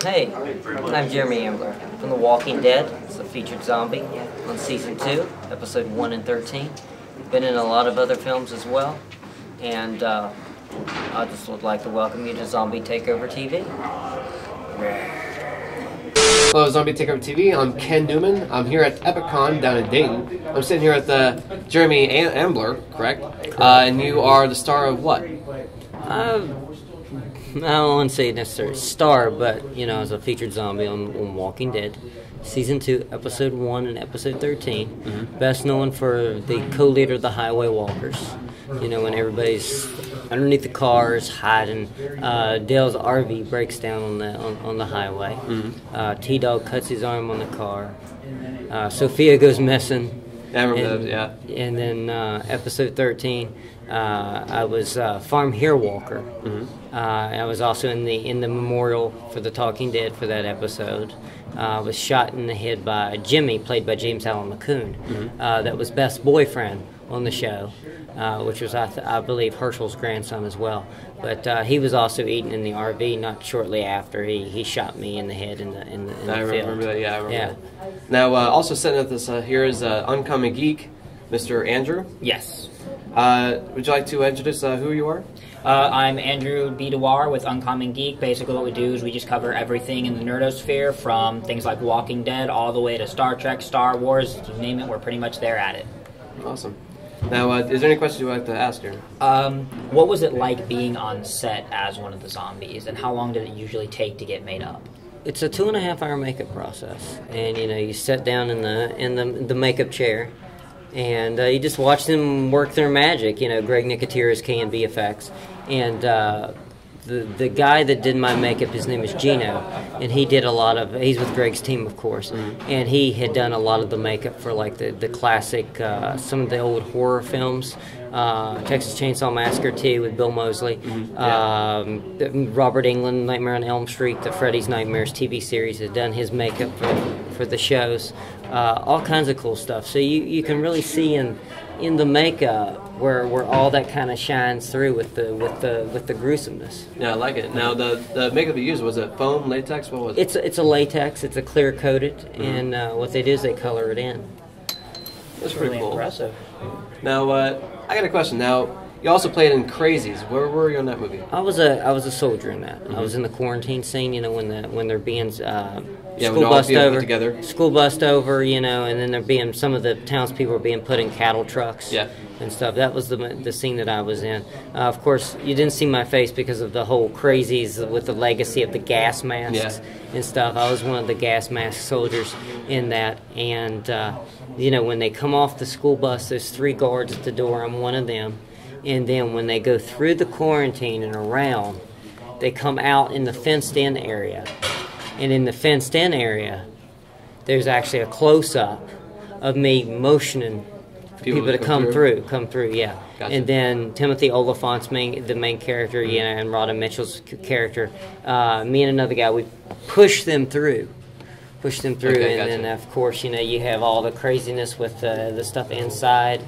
Hey, I'm Jeremy Ambler from The Walking Dead. It's a featured zombie on Season 2, Episode 1 and 13. Been in a lot of other films as well. And I just would like to welcome you to Zombie Takeover TV. Hello, Zombie Takeover TV. I'm Ken Newman. I'm here at EpicCon down in Dayton. I'm sitting here with Jeremy Ambler, correct? And you are the star of what? I don't want to say necessarily star, but, you know, as a featured zombie on Walking Dead. Season 2, Episode 1 and Episode 13. Mm-hmm. Best known for the co-leader of the Highway Walkers. You know, when everybody's underneath the cars, hiding. Dale's RV breaks down on the highway. Mm-hmm. T-Dog cuts his arm on the car. Sophia goes missing. Yeah, I remember that, yeah. And then Episode 13, I was Farm Hare Walker. Mm-hmm. I was also in the memorial for the Talking Dead for that episode. I was shot in the head by Jimmy, played by James Allen McCoon. Mm-hmm. That was best boyfriend on the show, which was, I believe, Herschel's grandson as well. But he was also eaten in the RV not shortly after he shot me in the head in the field. I remember that, yeah, I remember that. Now, also sitting with us here is Uncommon Geek, Mr. Andrew. Yes. Would you like to introduce who you are? I'm Andrew B. Dewar with Uncommon Geek. Basically what we do is we just cover everything in the nerdosphere, from things like Walking Dead all the way to Star Trek, Star Wars, you name it, we're pretty much there at it. Awesome. Now, is there any questions you'd like to ask her? What was it like being on set as one of the zombies, and how long did it usually take to get made up? It's a 2.5-hour makeup process, and you know, you sit down in the makeup chair, and you just watch them work their magic. You know, Greg Nicotero is K and VFX, and the guy that did my makeup, his name is Gino, and he did a lot of, he's with Greg's team, of course, and he had done a lot of the makeup for like the classic, some of the old horror films, Texas Chainsaw Massacre 2 with Bill Moseley, Robert Englund, Nightmare on Elm Street, the Freddy's Nightmares TV series, had done his makeup for the shows, all kinds of cool stuff. So you can really see in the makeup where all that kind of shines through with the gruesomeness. Yeah, I like it. Now, the makeup you used, was it foam, latex? What was it? It's a latex. It's a clear coated, and what they do is they color it in. That's pretty really cool. Impressive. Now, I got a question. Now, you also played in Crazies. Where were you on that movie? I was a soldier in that. I was in the quarantine scene. You know, when they're being school bust over. You know, and then they're being, some of the townspeople were being put in cattle trucks. Yeah. And stuff. That was the scene that I was in. Of course, you didn't see my face because of the whole Crazies with the legacy of the gas masks and stuff. I was one of the gas mask soldiers in that. And, you know, when they come off the school bus, there's 3 guards at the door. I'm one of them. And then when they go through the quarantine and around, they come out in the fenced-in area. And in the fenced-in area, there's actually a close-up of me motioning people to come through, yeah. Gotcha. And then Timothy Oliphant's the main character, you know, and Rodden Mitchell's character, me and another guy, we push them through, okay, and gotcha. Then of course, you know, you have all the craziness with the stuff inside,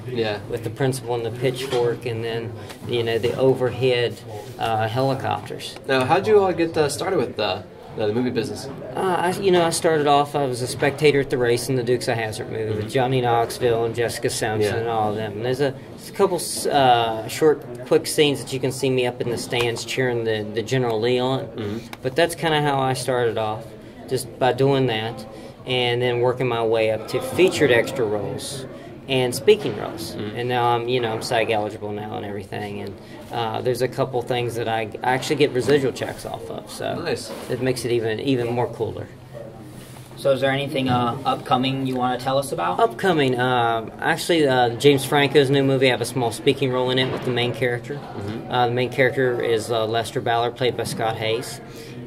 with the principal and the pitchfork, and then, you know, the overhead helicopters. Now, how'd you all get started with the movie business? I started off, I was a spectator at the race in the Dukes of Hazzard movie with Johnny Knoxville and Jessica Simpson and all of them. And there's a couple short, quick scenes that you can see me up in the stands cheering the General Lee on. But that's kind of how I started off, just by doing that, and then working my way up to featured extra roles and speaking roles. And now I'm SAG eligible now and everything, and there's a couple things that I actually get residual checks off of, so nice. It makes it even more cooler. So is there anything upcoming you want to tell us about? Upcoming, actually, James Franco's new movie, I have a small speaking role in it with the main character. The main character is Lester Ballard, played by Scott Hayes.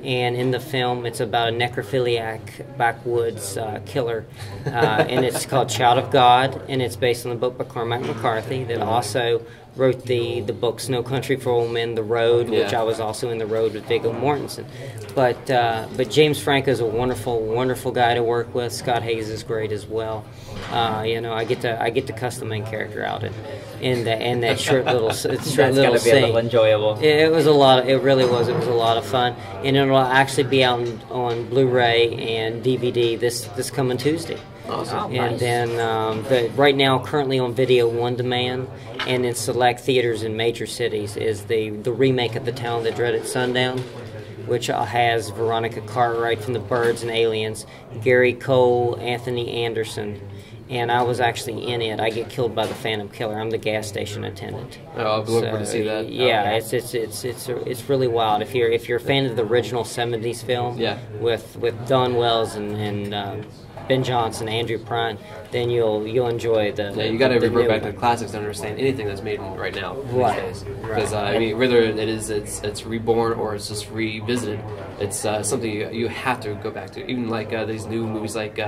And in the film, it's about a necrophiliac backwoods killer, and it's called Child of God, and it's based on the book by Cormac McCarthy that also wrote the books No Country for Old Men, The Road, which I was also in The Road with Viggo Mortensen. But James Franco's a wonderful guy to work with. Scott Hayes is great as well. I get to cuss the main character out in that short little scene. That's gotta be a little enjoyable. It was a lot. It really was. It was a lot of fun, and it'll actually be out on Blu-ray and DVD this coming Tuesday. Awesome. Oh, And nice. then right now, currently on video on demand, and in select theaters in major cities, is the remake of The Town That Dreaded Sundown, which has Veronica Cartwright from The Birds and Aliens, Gary Cole, Anthony Anderson, and I was actually in it. I get killed by the Phantom Killer. I'm the gas station attendant. Oh, I'll be looking forward to see that. Yeah, it's really wild. If you're a fan of the original '70s film, with Don Wells and Ben Johnson, Andrew Prine, then you'll enjoy the. Yeah, you got to revert back to one. the classics to understand anything that's made right now Right. these days. Because I mean, whether it's reborn or it's just revisited, it's something you have to go back to. Even like these new movies like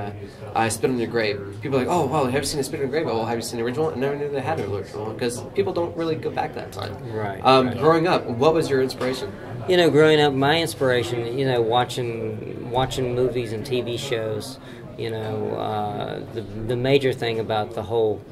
I Spit on Your Grave. People are like, oh wow, have you seen I Spit on Your Grave? Oh, have you seen the original? I never knew they had an original because people don't really go back that time. Right. Growing up, what was your inspiration? Growing up, my inspiration, watching movies and TV shows. The major thing about the whole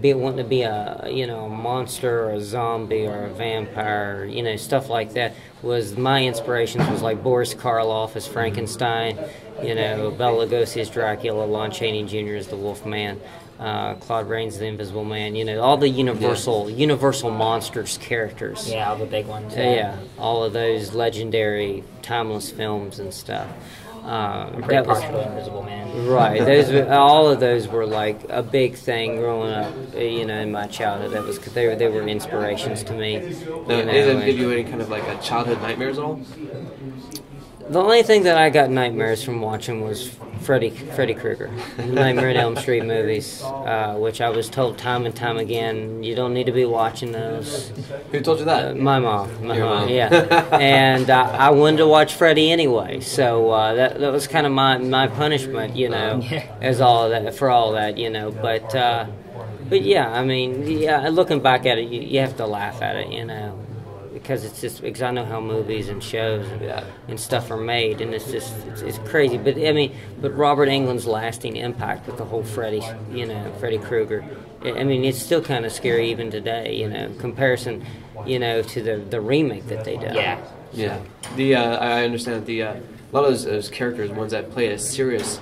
wanting to be a monster or a zombie or a vampire, stuff like that, was my inspirations was like Boris Karloff as Frankenstein, Bela Lugosi as Dracula, Lon Chaney Jr. as the Wolfman, Claude Rains the Invisible Man, all the Universal monsters characters. Yeah, all the big ones. Yeah, all of those legendary, timeless films and stuff. I'm pretty partial to Invisible Man. Right. All of those were like a big thing growing up. In my childhood, they were inspirations to me. Did they give you any kind of like a childhood nightmares at all? The only thing that I got nightmares from watching was Freddy Krueger, Nightmare on Elm Street movies, which I was told time and time again, you don't need to be watching those. Who told you that? My mom. Your mom. Yeah. And I wanted to watch Freddy anyway, so that was kind of my punishment, as all that for all that, But yeah, I mean, looking back at it, you have to laugh at it, because I know how movies and shows and stuff are made, and it's crazy. But I mean, Robert Englund's lasting impact with the whole Freddy Krueger. I mean, it's still kind of scary even today, comparison, to the remake that they did. Yeah. I understand a lot of those characters, ones that play a serious,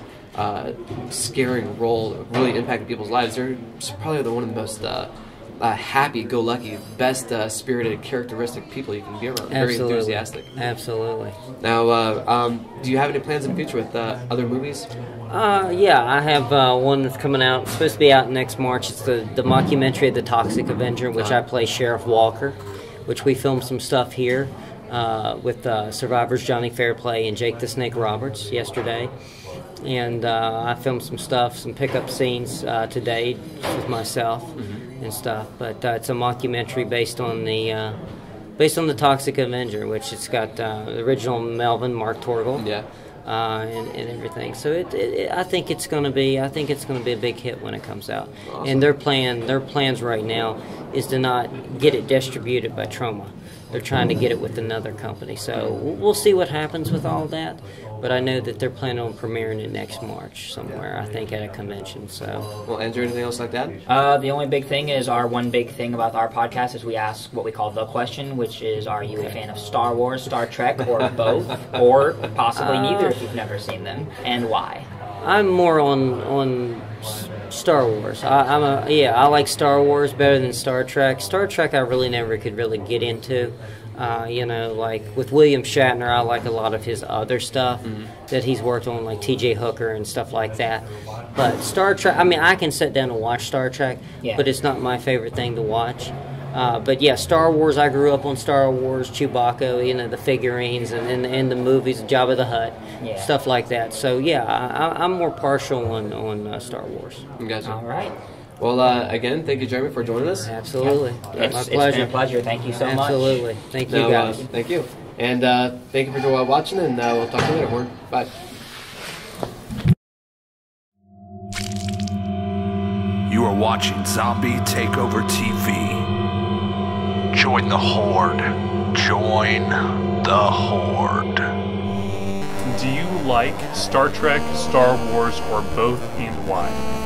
scaring role, really impacting people's lives. They're probably one of the most happy-go-lucky, best-spirited, characteristic people you can be around. Very enthusiastic. Absolutely. Now, do you have any plans in the future with other movies? I have one that's coming out. It's supposed to be out next March. It's the mockumentary of the Toxic Avenger, which I play Sheriff Walker, which we filmed some stuff here with survivors Johnny Fairplay and Jake the Snake Roberts yesterday. And I filmed some stuff, some pickup scenes today with myself and stuff. But it's a mockumentary based on the Toxic Avenger, which it's got the original Melvin, Mark Torgel, and everything. So I think it's going to be a big hit when it comes out. Awesome. And their plans right now is to not get it distributed by Troma. They're trying to get it with another company. So we'll see what happens with all that. But I know that they're planning on premiering it next March somewhere, I think, at a convention. So, well, Andrew, anything else like that? The only big thing is one big thing about our podcast is we ask what we call the question, which is, are you a fan of Star Wars, Star Trek, or both, or possibly neither if you've never seen them, and why? I'm more on Star Wars. I like Star Wars better than Star Trek. Star Trek I really never could really get into. Like with William Shatner, I like a lot of his other stuff that he's worked on, like T.J. Hooker and stuff like that. But Star Trek, I mean, I can sit down and watch Star Trek, but it's not my favorite thing to watch. But yeah, Star Wars, I grew up on Star Wars, Chewbacca, the figurines and the movies, Jabba the Hutt, stuff like that. So yeah, I'm more partial on Star Wars. Gotcha. All right. Well, again, thank you, Jeremy, for joining us. Absolutely. Yeah. My pleasure. It's been a pleasure. Thank you so much. Absolutely. Thank you, guys. Thank you. And thank you for watching, and we'll talk to you later, Warren. Bye. You are watching Zombie Takeover TV. Join the Horde. Join the Horde. Do you like Star Trek, Star Wars, or both, and why?